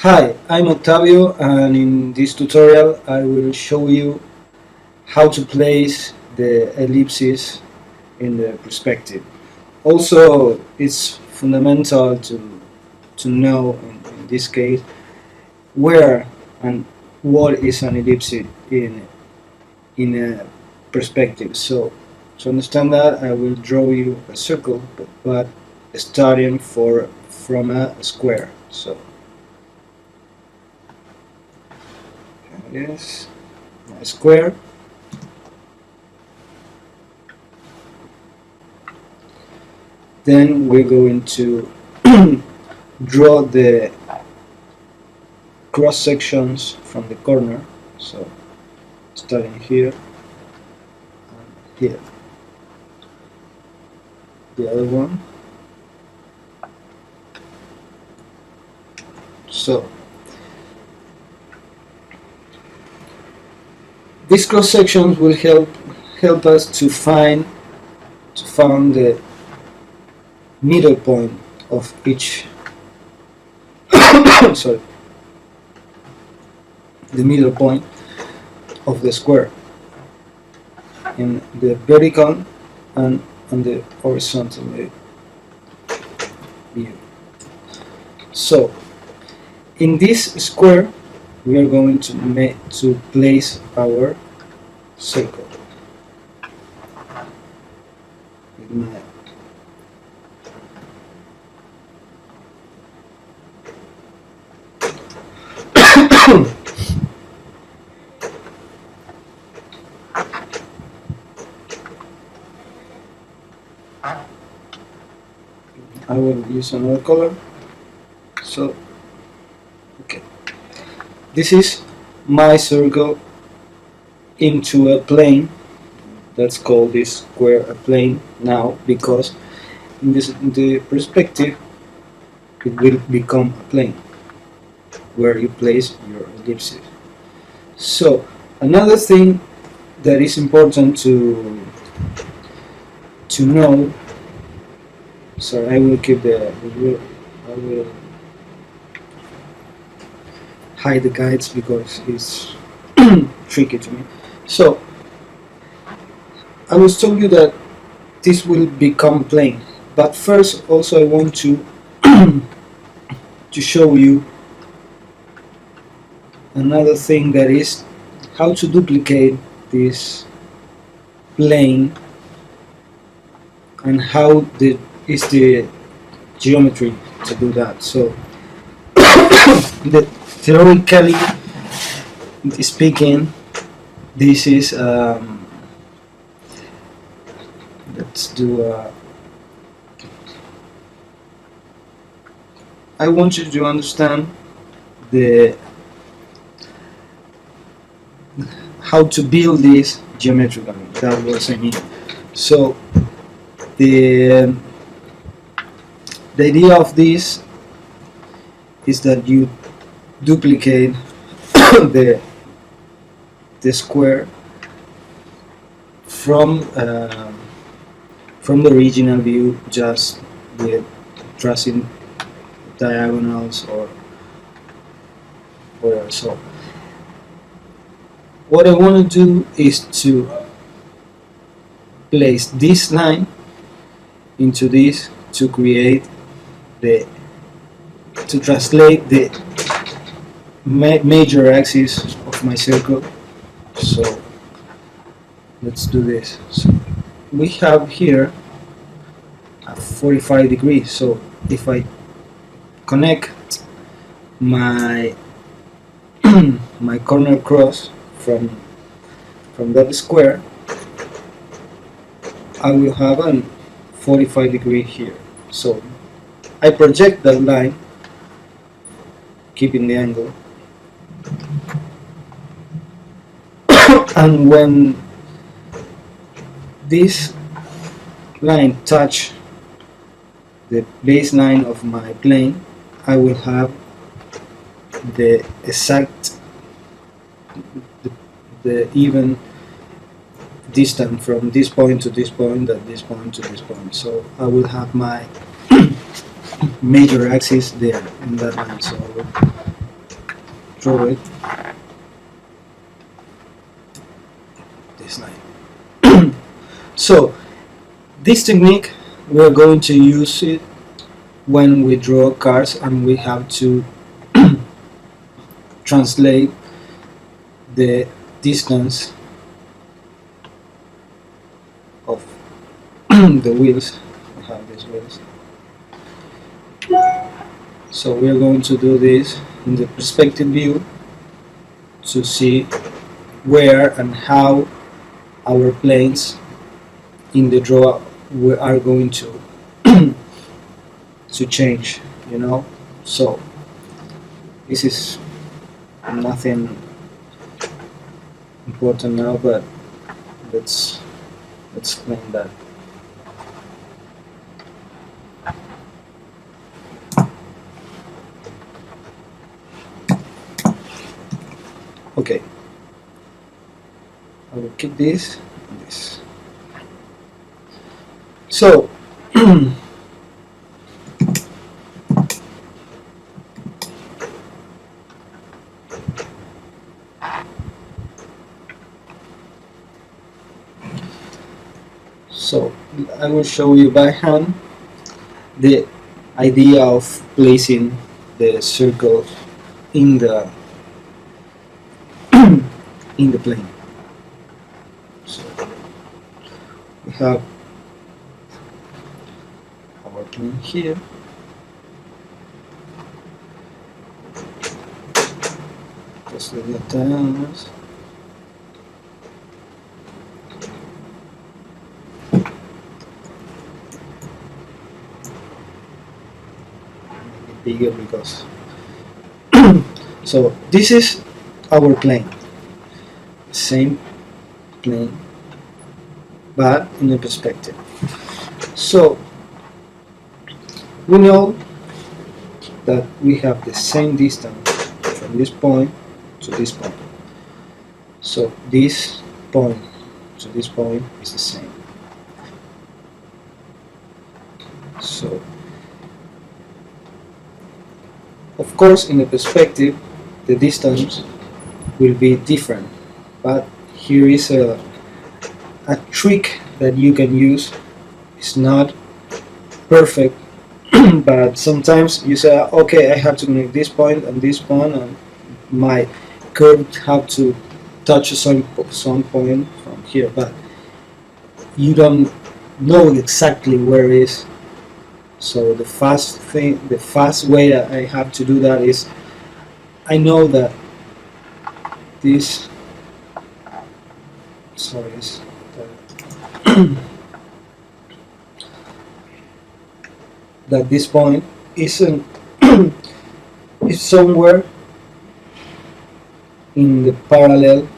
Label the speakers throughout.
Speaker 1: Hi, I'm Octavio, and in this tutorial I will show you how to place the ellipses in the perspective. Also, it's fundamental to know in this case where and what is an ellipse in a perspective. So to understand that, I will draw you a circle, but starting from a square. So yes, a square. Then we're going to draw the cross sections from the corner. So starting here and here. The other one. So these cross sections will help us to find the middle point of each sorry, the middle point of the square in the vertical and on the horizontal view. So in this square we are going to place our circle with my I will use another color. So okay, this is my circle into a plane. Let's call this square a plane now, because in the perspective it will become a plane where you place your ellipses. So another thing that is important to know. So I will keep I will hide the guides because it's tricky to me. So I was told you that this will become plane, but first also I want to to show you another thing, that is how to duplicate this plane and how is the geometry to do that. So theoretically speaking, this is let's do I want you to understand the how to build this geometrically. That was I mean. So the idea of this is that you duplicate the square from the original view, just with tracing diagonals or whatever. So what I want to do is to place this line into this to create to translate the major axis of my circle. So let's do this. So we have here a 45 degrees. So if I connect my my corner cross from that square, I will have a 45 degree here. So I project that line, keeping the angle, and when this line touch the baseline of my plane, I will have the exact the even distance from this point to this point, and this point to this point. So I will have my major axis there in that line. So draw it this line. So this technique we're going to use it when we draw cars and we have to translate the distance of the wheels. We have these wheels. So we're going to do this in the perspective view to see where and how our planes in the draw we are going to to change, you know. So this is nothing important now, but let's explain that. Okay, I will keep this and this. So so I will show you by hand the idea of placing the circle in the in the plane. So we have our plane here. Just the antennas. Bigger because so this is our plane, same plane but in a perspective. So we know that we have the same distance from this point to this point. So this point to this point is the same. So of course in the perspective the distance will be different, but here is a trick that you can use. It's not perfect but sometimes you say, okay, I have to make this point and this point, and my curve have to touch some point from here, but you don't know exactly where it is. So the fast way I have to do that is, I know that this, sorry, that this point isn't is somewhere in the parallel.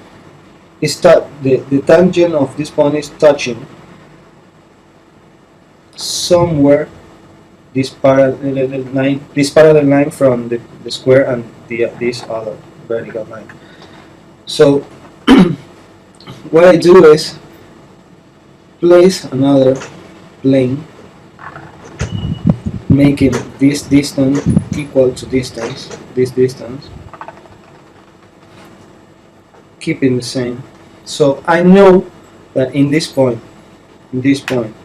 Speaker 1: The tangent of this point is touching somewhere this parallel line from the square and this other vertical line. So what I do is place another plane making this distance equal to this distance, keeping the same. So I know that in this point, in this point,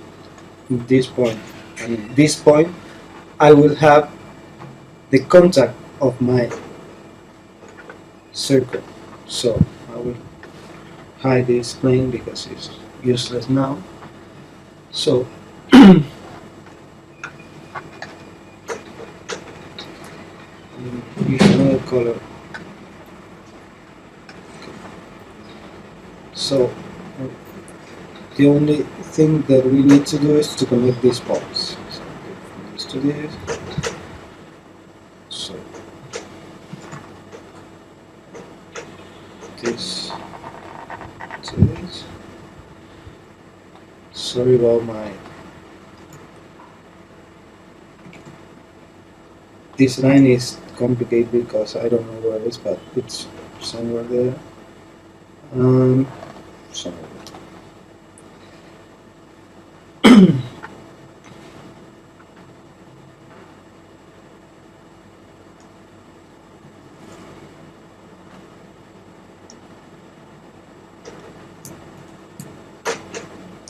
Speaker 1: in this point, and in this point, I will have the contact of my circle. So I will hide this plane because it's useless now. So use another color. So the only thing that we need to do is to connect these points. So from this to this. So this to this. Sorry about my. This line is complicated because I don't know where it is, but it's somewhere there. Somewhere there.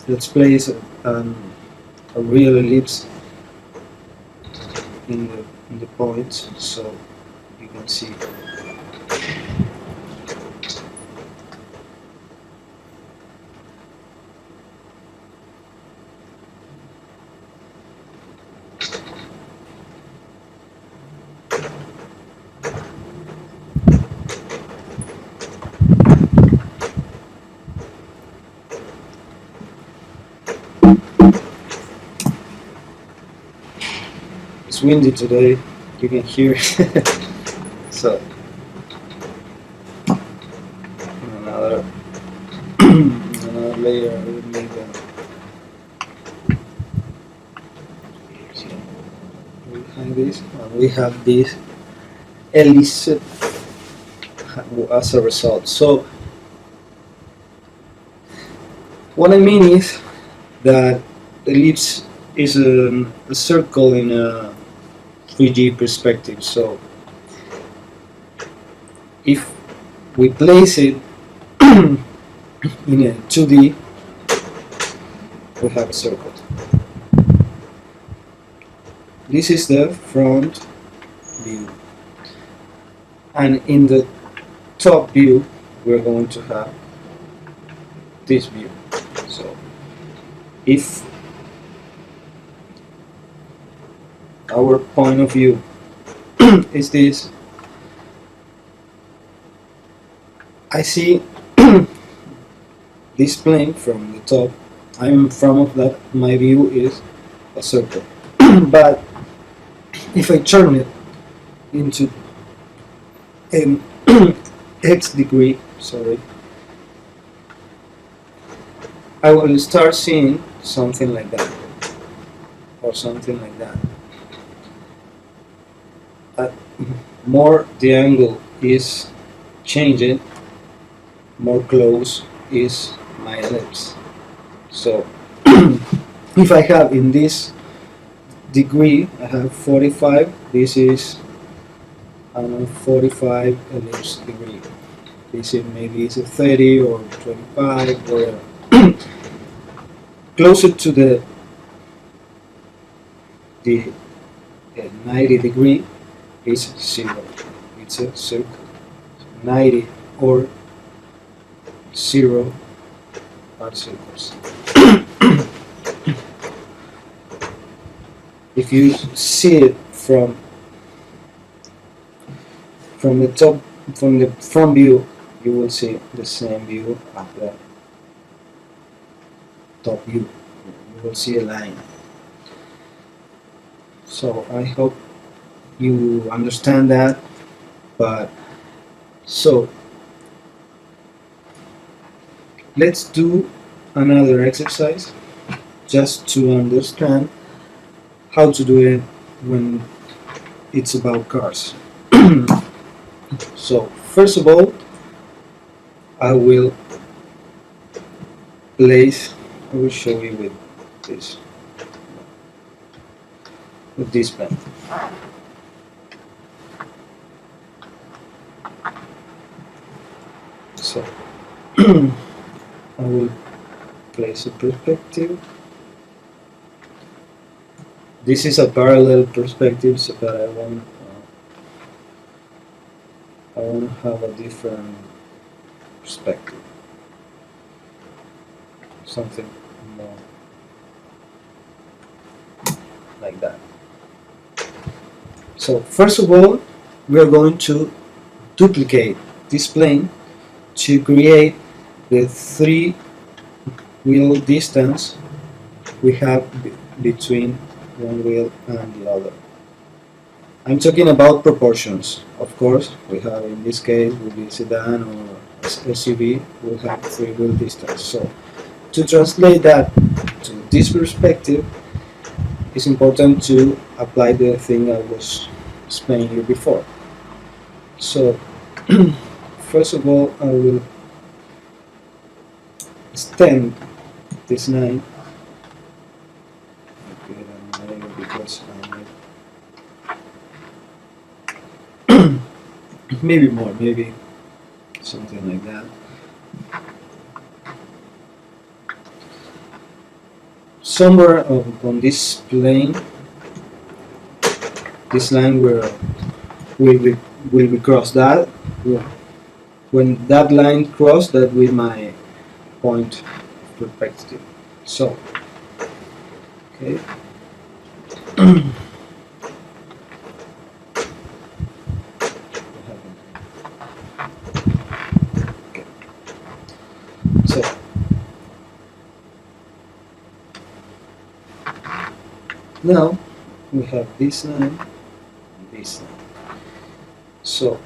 Speaker 1: let's place a real ellipse in the point so you can see. It's windy today, you can hear it. So another another layer I will make so behind this and we have this ellipse as a result. So what I mean is that the ellipse is a circle in a 3D perspective. So if we place it in a 2D, we have a circle. This is the front view, and in the top view we're going to have this view. So if our point of view is this, I see this plane from the top. I'm in front of that, my view is a circle. But if I turn it into an x degree, sorry, I will start seeing something like that, or something like that. More the angle is changing, more close is my ellipse. So if I have in this degree, I have 45, this is 45 ellipse degree. This is maybe it's a 30 or 25 or closer to the 90 degree is 0. It's a circle. 90 or 0 are circles. If you see it from the top, from the front view, you will see the same view as the top view. You will see a line. So I hope you understand that. But so let's do another exercise just to understand how to do it when it's about cars. So first of all, I will show you with this pen. So I will place a perspective. This is a parallel perspective, so that I want to have a different perspective, something more like that. So first of all, we are going to duplicate this plane to create the 3 wheel distance we have between one wheel and the other. I'm talking about proportions. Of course, we have in this case with the sedan or SUV, we'll have 3 wheel distance. So to translate that to this perspective, it's important to apply the thing I was explaining you before. So first of all, I will extend this line. Because maybe more, maybe something like that. somewhere on this plane, this line where we cross that. When that line cross, that will my point of perspective. So, okay. So now we have this line and this line. So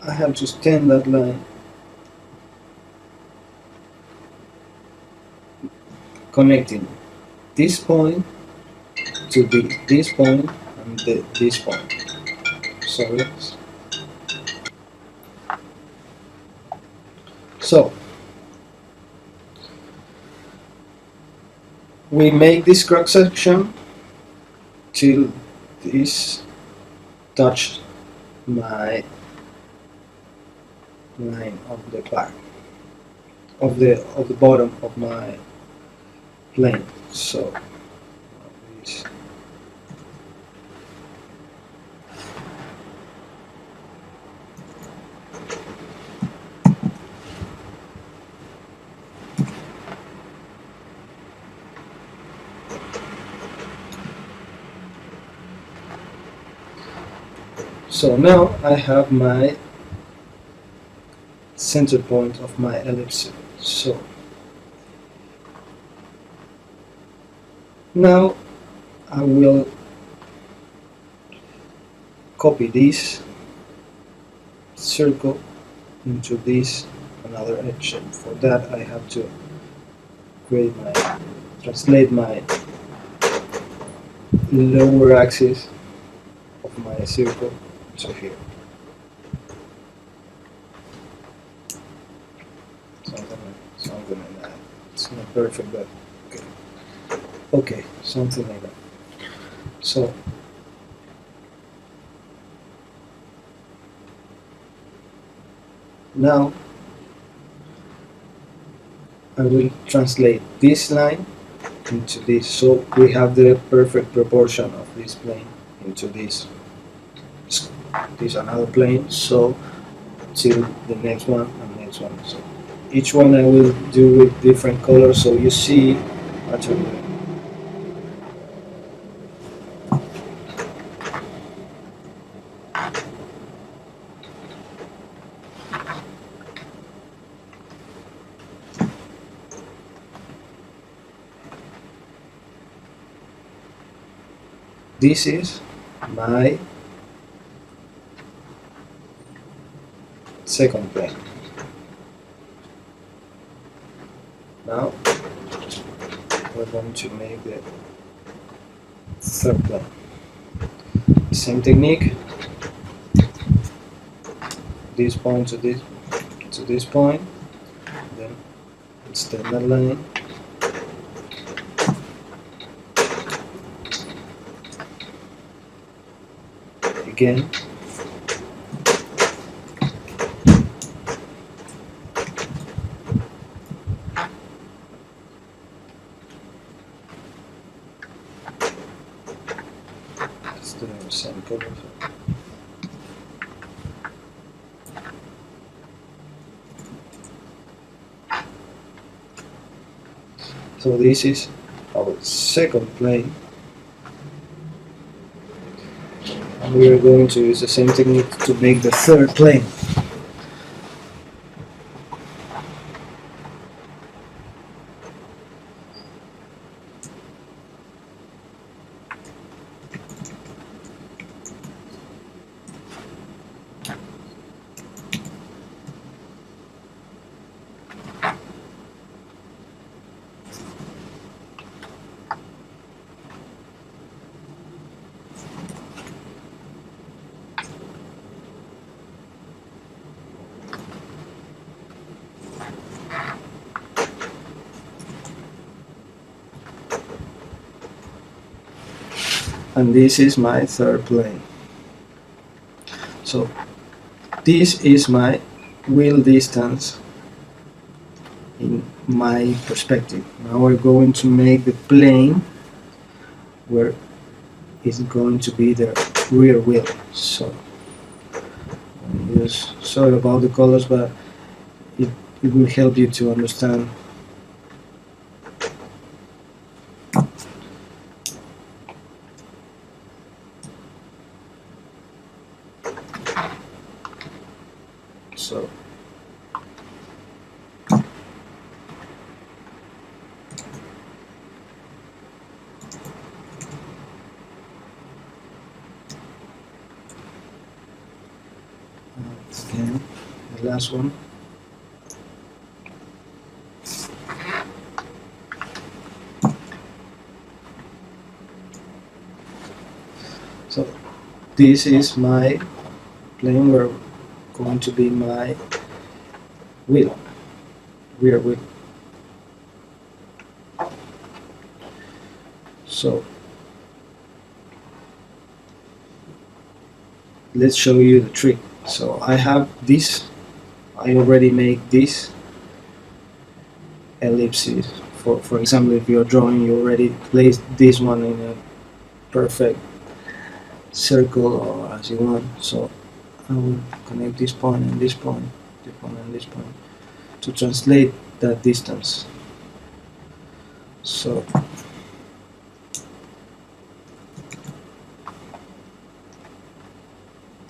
Speaker 1: I have to extend that line, connecting this point to this point and this point. Sorry. So we make this cross section till this touch my line of the back of the bottom of my plane. So this. So now I have my center point of my ellipse. So now I will copy this circle into this another edge. For that I have to translate my lower axis of my circle to here. Something like that. It's not perfect, but okay. Okay, something like that. So now I will translate this line into this, so we have the perfect proportion of this plane into this another plane. So till the next one and next one. So each one I will do with different colors, so you see what I'm doing. This is my second plane. Now we're going to make the third plane. Same technique. This point to this point, then extend that line. Again. It's the same color. So this is our second plane. And we are going to use the same technique to make the third plane. And this is my third plane. So this is my wheel distance in my perspective. Now we're going to make the plane where it's going to be the rear wheel. So just sorry about the colors, but it, it will help you to understand. So again, the last one. So this is my plane where going to be my wheel, rear wheel. So let's show you the trick. So I have this, I already make this ellipses. For example, if you're drawing, you already place this one in a perfect circle or as you want. So I will connect this point and this point, this point and this point to translate that distance. So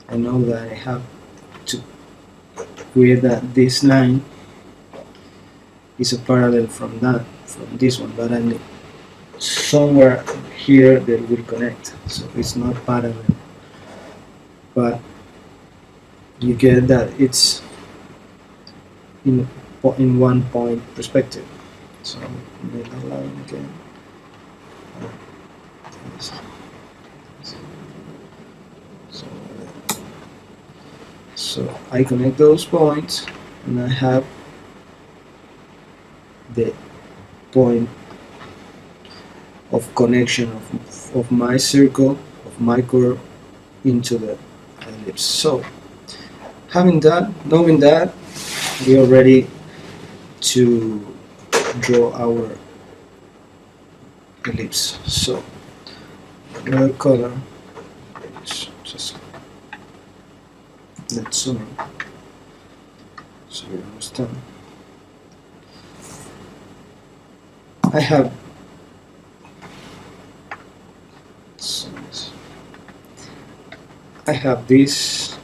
Speaker 1: I know that I have to create that this line is a parallel from this one, but I need somewhere here that will connect, so it's not parallel, but you get that it's in one point perspective. So make a line again. So I connect those points and I have the point of connection of my circle, of my curve into the ellipse. So having that, knowing that, we are ready to draw our ellipse. So another color, just let's zoom in so you understand. I have this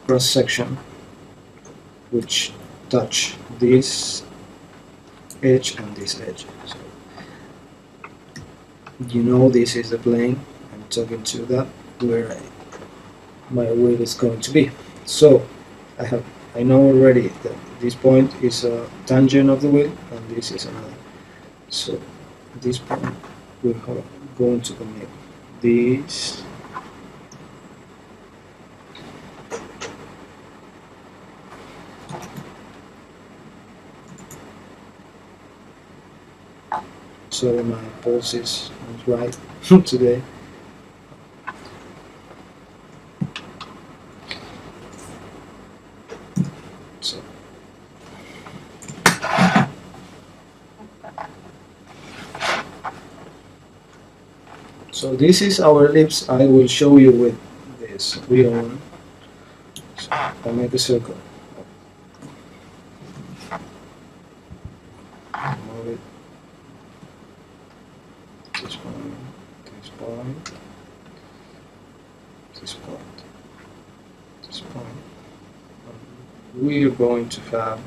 Speaker 1: cross section which touch this edge and this edge. So you know this is the plane I'm talking to, that where my wheel is going to be. So I know already that this point is a tangent of the wheel and this is another. So this point we're going to connect this sorry my pulse is not right today. So this is our ellipse. I will show you with this wheel on. So I make a circle. Move it. This point, this point, this point, this point. We are going to have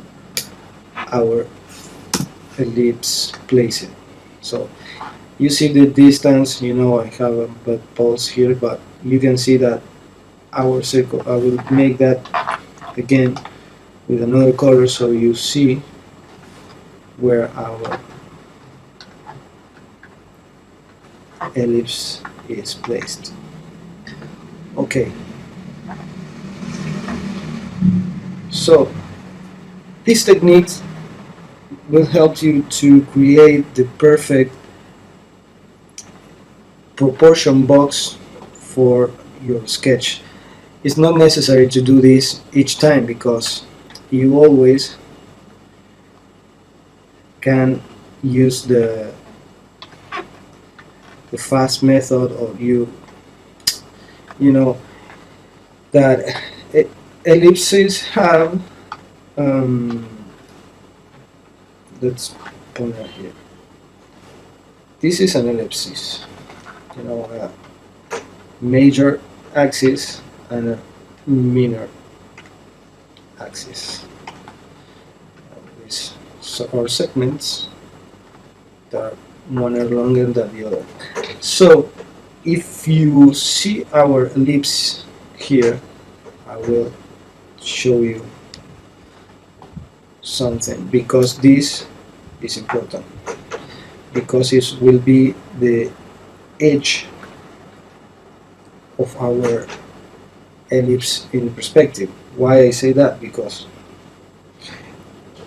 Speaker 1: our ellipse placed. So you see the distance, you know I have a pulse here, but you can see that our circle, I will make that again with another color so you see where our ellipse is placed. Okay, so these techniques will help you to create the perfect proportion box for your sketch. It's not necessary to do this each time because you always can use the fast method, or you know that ellipses have, um, let's point out here. This is an ellipsis, a major axis and a minor axis. These are segments that one are longer than the other. So if you see our ellipse here, I will show you something, because this is important, because it will be the edge of our ellipse in perspective. Why I say that? Because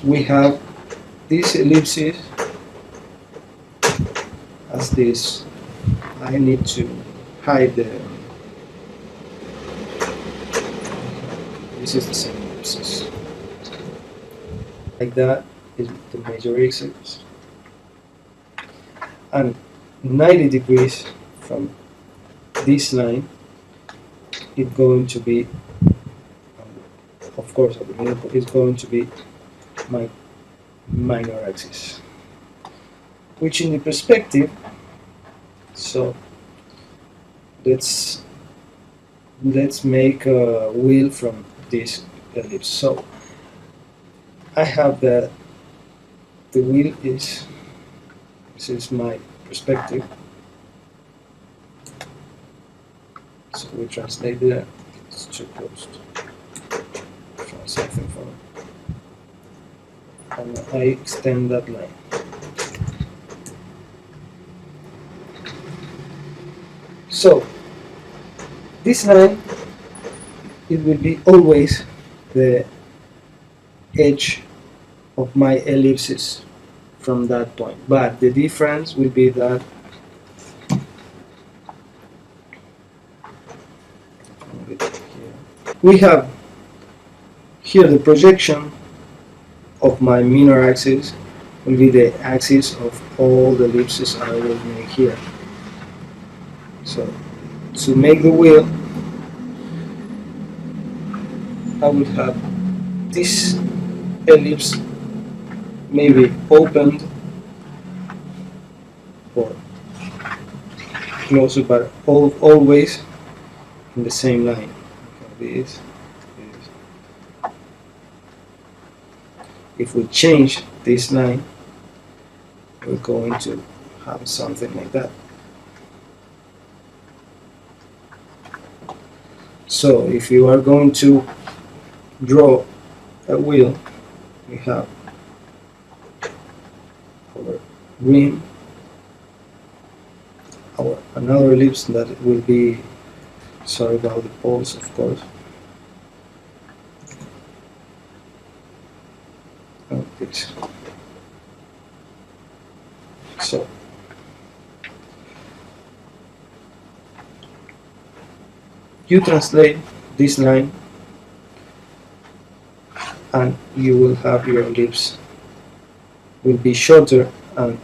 Speaker 1: we have these ellipses as this. I need to hide this is the same ellipses. Like that is the major axis, and 90 degrees from this line it's going to be, of course, it's going to be my minor axis, which in the perspective. So let's make a wheel from this ellipse. So I have that the wheel is, this is my perspective. So we translate that. It's too close to try something for it. And I extend that line. So this line, it will be always the edge of my ellipses from that point, but the difference will be that we have here the projection of my minor axis will be the axis of all the ellipses I will make here. So to make the wheel, I would have this ellipse maybe opened or closer, but always in the same line. This. If we change this line, we're going to have something like that. So if you are going to draw a wheel, we have our rim, our another ellipse that will be, sorry about the poles, of course. This. So you translate this line and you will have your ellipse will be shorter and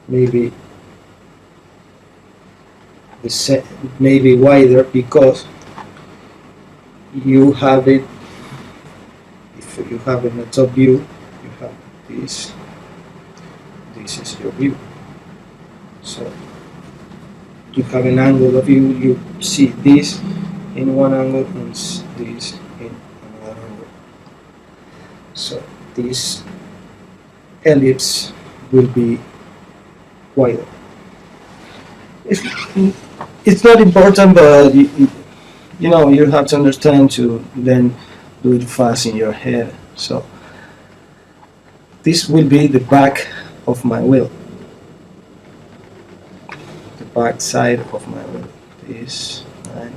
Speaker 1: maybe maybe wider, because you have it, if you have in the top view, you have this is your view. So you have an angle of view, you see this in one angle and this in another angle. So this ellipse will be wider. It's not important, but you have to understand to then do it fast in your head. So this will be the back of my wheel, the back side of my wheel. This line,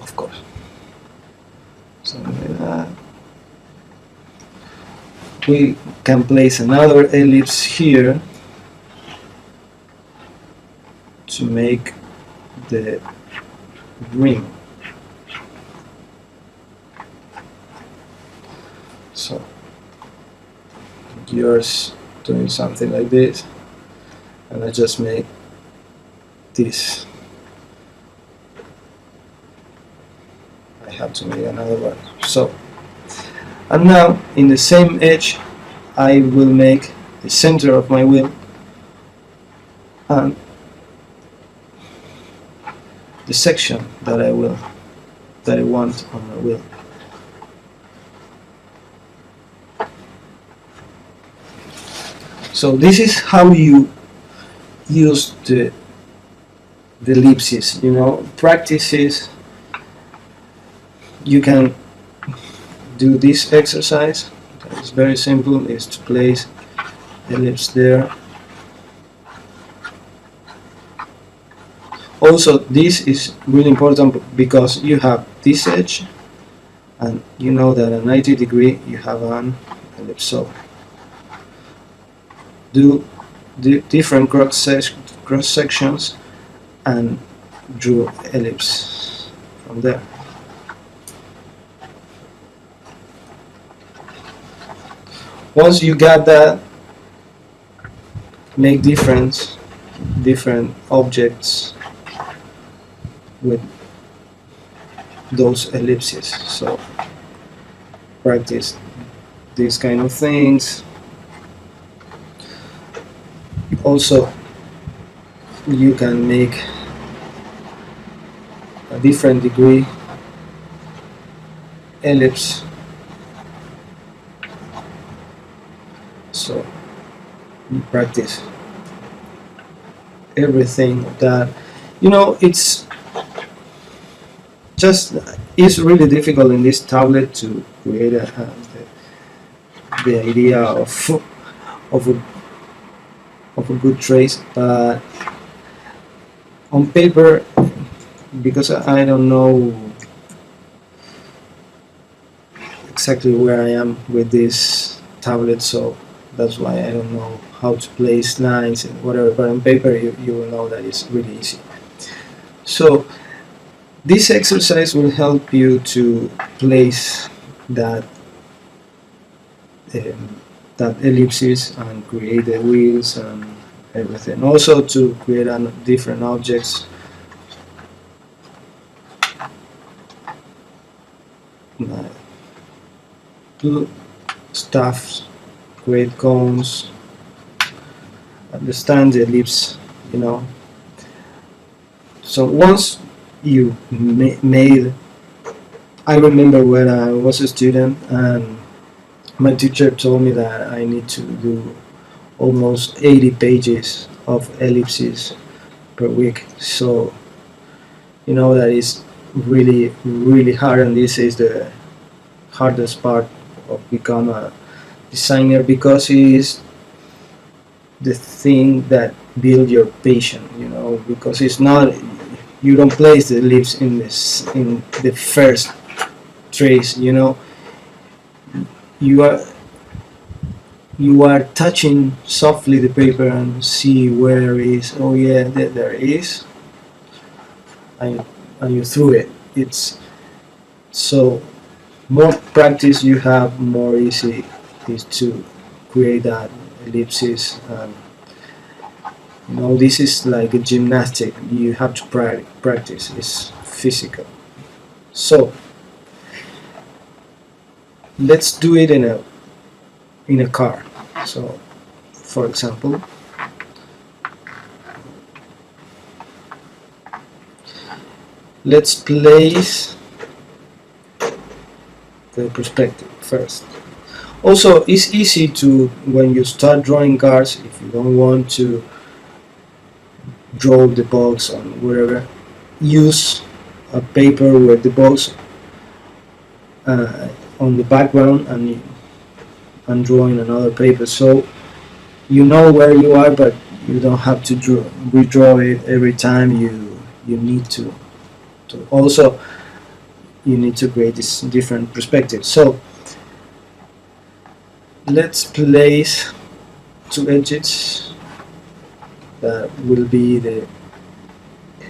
Speaker 1: of course, something like that. We can place another ellipse here to make the ring. So yours doing something like this, and I just make this. I have to make another one. So, and now in the same edge I will make the center of my wheel and the section that I want on my wheel. So this is how you use the ellipses. Practices. You can do this exercise. It's very simple. Is to place ellipse there. Also, this is really important because you have this edge, and you know that at 90 degree you have an ellipse. So do the different cross sections and draw ellipse from there. Once you got that, make different objects with those ellipses. So practice these kind of things. Also, you can make a different degree ellipse. So you practice everything that it's really difficult in this tablet to create the idea of a good trace, but on paper, because I don't know exactly where I am with this tablet, so that's why I don't know how to place lines and whatever, but on paper you will know that it's really easy. So this exercise will help you to place that ellipses and create the wheels and everything. Also to create different objects. Do stuff, create cones, understand the ellipse, So once you made, I remember when I was a student and my teacher told me that I need to do almost 80 pages of ellipses per week. So that is really, really hard, and this is the hardest part of become a designer, because it is the thing that build your patience, because it's not, you don't place the ellipse in the first trace, you are touching softly the paper and see where is, oh yeah, there it is, and you threw it. It's so more practice you have, more easy is to create that ellipses. This is like a gymnastic. You have to practice. It's physical. So let's do it in a car. So, for example, let's place the perspective first. Also, it's easy to, when you start drawing cars, if you don't want to draw the box on wherever, use a paper with the box on the background and draw in another paper, so you know where you are, but you don't have to redraw it every time you need to. Also, you need to create this different perspective. So let's place two edges that will be the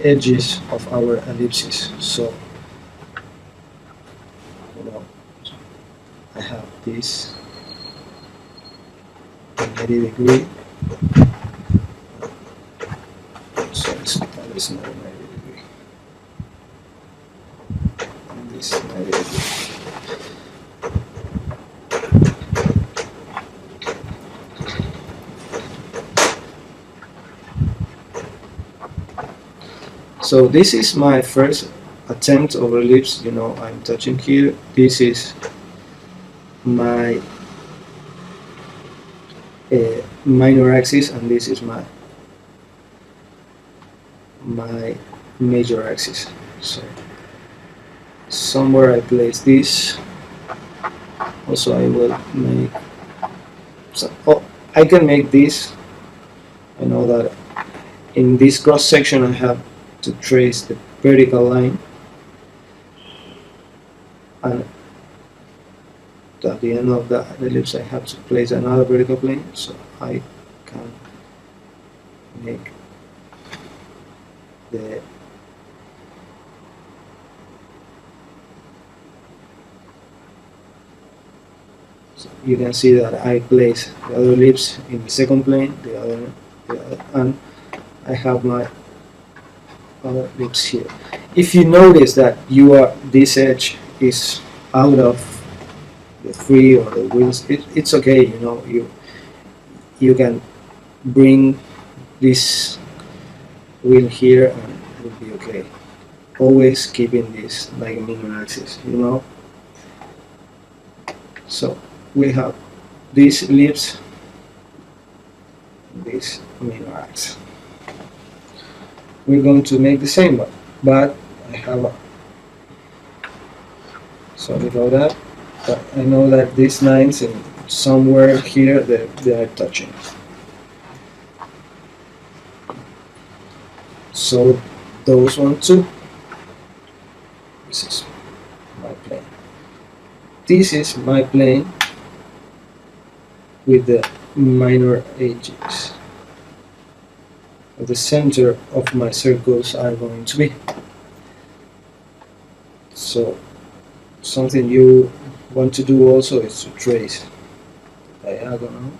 Speaker 1: edges of our ellipses. So I have this 90 degree. So that is not 90 degree. And this 90 degree. So this is my first attempt over ellipse. You know, I'm touching here. This is my minor axis, and this is my major axis. So somewhere I place this. Also, I will make. I can make this. I know that in this cross section I have to trace the vertical line, and at the end of the ellipse I have to place another vertical plane, so I can make the so you can see that I place the other ellipse in the second plane, the other, and I have my other ellipse here. If you notice that this edge is out of the free or the wheels, it's okay. You know, you can bring this wheel here and it will be okay. Always keeping this like a minor axis, you know. So we have this ellipse, this minor axis. We're going to make the same one, but I have a sorry about that. But I know that these lines in somewhere here they are touching. So those one too. This is my plane. This is my plane with the minor edges. The center of my circles are going to be. So something you want to do also is to trace diagonal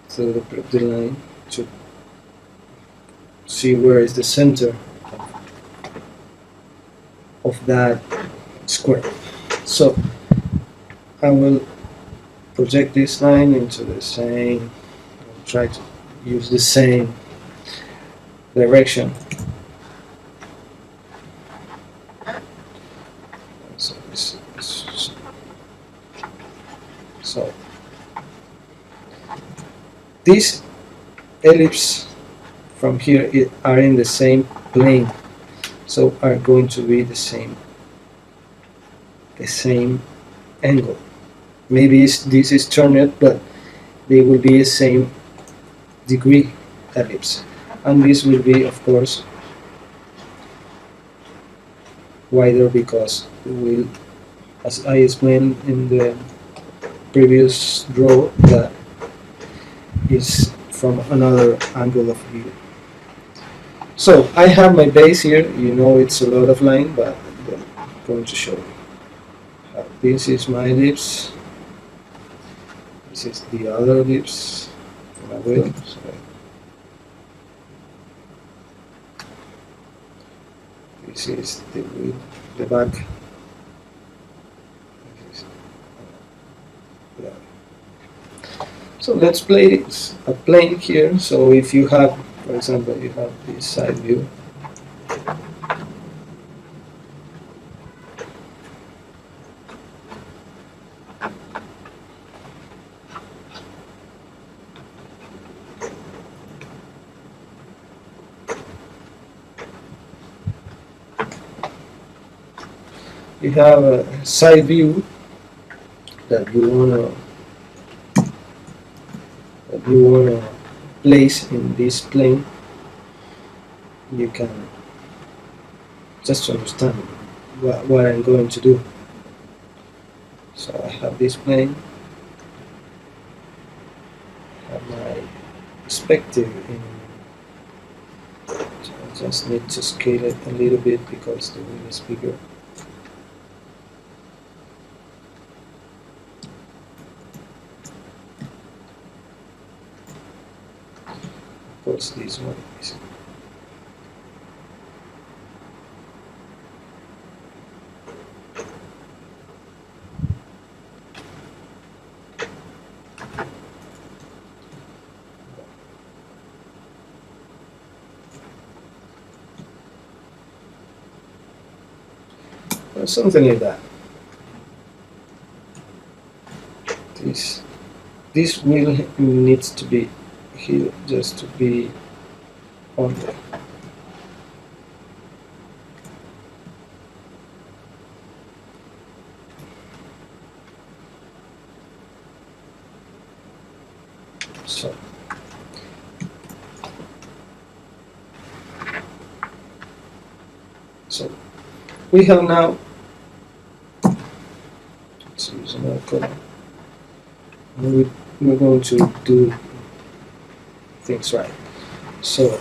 Speaker 1: through the line to see where is the center of that square. So I will project this line into the same, try to use the same direction. So these ellipses from here are in the same plane, so are going to be the same angle. Maybe this is turned, but they will be the same degree ellipse, and this will be, of course, wider because it will, as I explained in the previous draw, that is from another angle of view. So I have my base here. You know it's a lot of line, but I'm going to show you. This is my ellipse. This is the other ellipse for my wheel. So this is the wheel, the back. So let's place a plane here. So if you have, for example, you have this side view. You have a side view that you wanna place in this plane. You can just understand what I'm going to do. So I have this plane, I have my perspective in Just need to scale it a little bit because the wheel is bigger. Of course, this one is something like that. This wheel needs to be here just to be on there. So we have now, let's use another color. We're going to do things right. So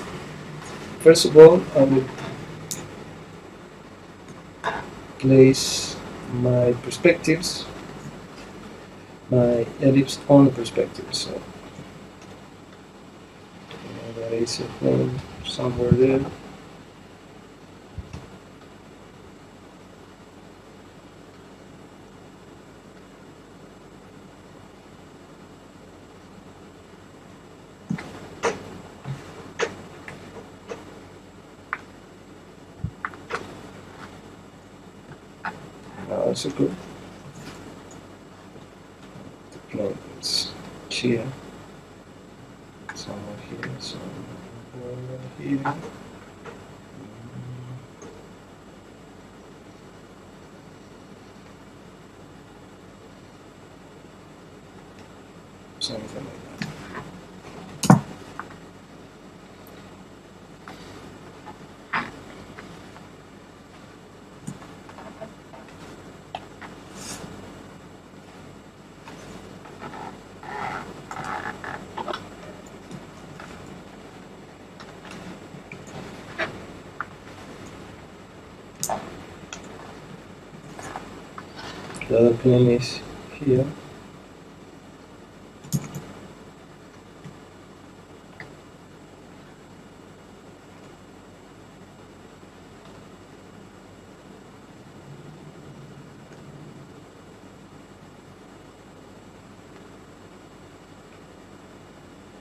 Speaker 1: first of all, I will place my perspectives, my ellipse on the perspective. So that is a plane somewhere there. Also good. The plane is here, somewhere here, somewhere here. Something like that. The other plane is here.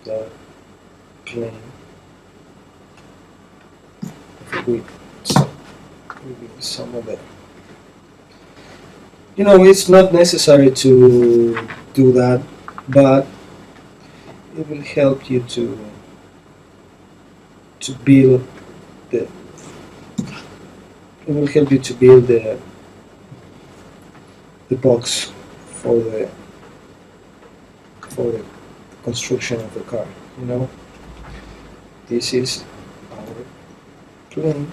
Speaker 1: The plane of a wheel, so will be somewhere there. You know, it's not necessary to do that, but it will help you to build the. It will help you to build the box for the construction of the car. You know, this is our plane.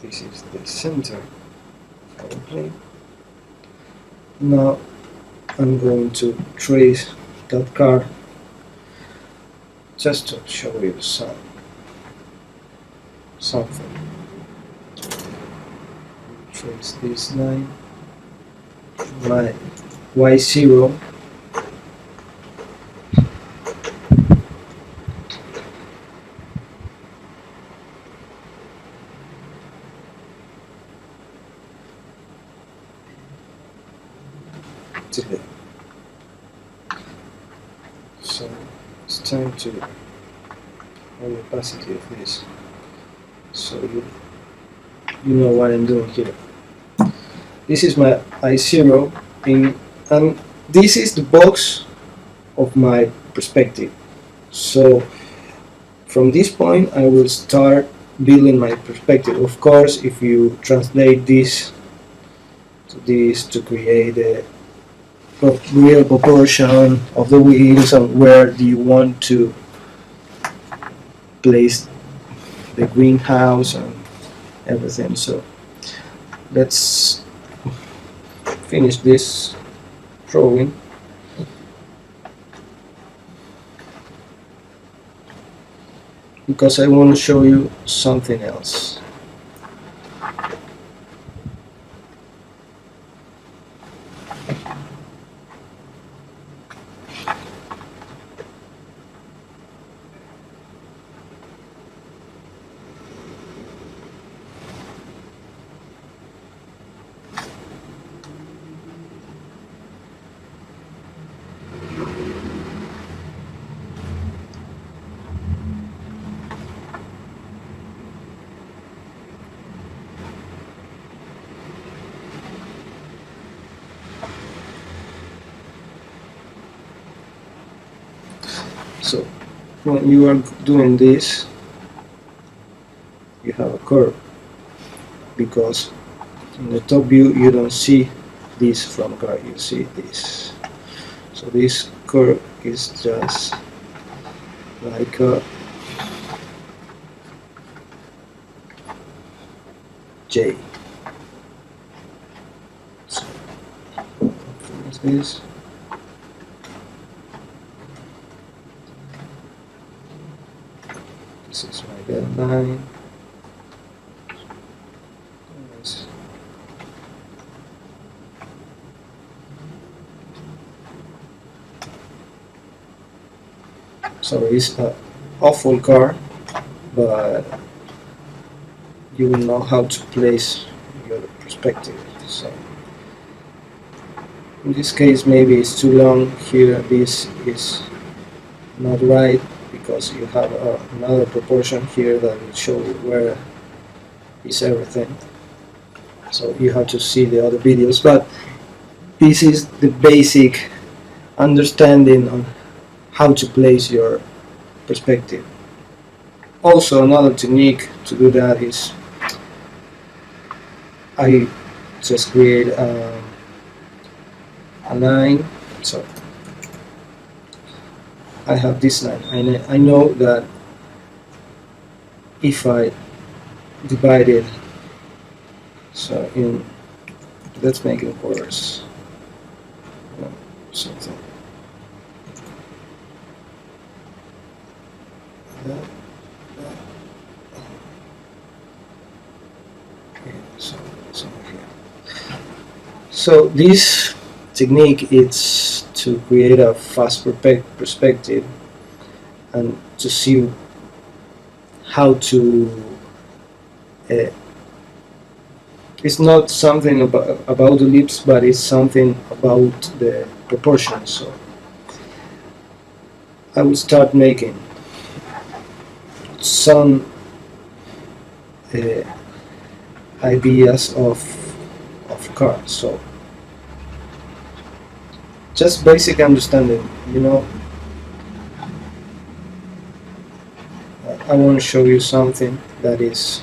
Speaker 1: This is the center of our plane. Now I'm going to trace that car just to show you something. Trace this line, my y0 to there. So it's time to have the opacity of this, so you know what I'm doing here. This is my I0 and this is the box of my perspective. So from this point I will start building my perspective. Of course, if you translate this to create a real proportion of the wheels and where do you want to place the greenhouse and everything. So let's finish this drawing. because I want to show you something else. So when you are doing this, you have a curve, because in the top view you don't see this from car, you see this. So this curve is just like a J. So finish this. This is my deadline. So it's an awful car, but you will know how to place your perspective. So in this case, maybe it's too long here. This is not right, because you have another proportion here that will show you where is everything. So you have to see the other videos, but this is the basic understanding on how to place your perspective. Also, another technique to do that is I just create a line. So I have this line, and I know that if I divide it, so in, let's make it quarters, something that. Okay, so here. So this technique is to create a fast perspective and to see how to it's not something about the lips, but it's something about the proportions. So I will start making some ideas of cards. So just basic understanding, you know. I want to show you something that is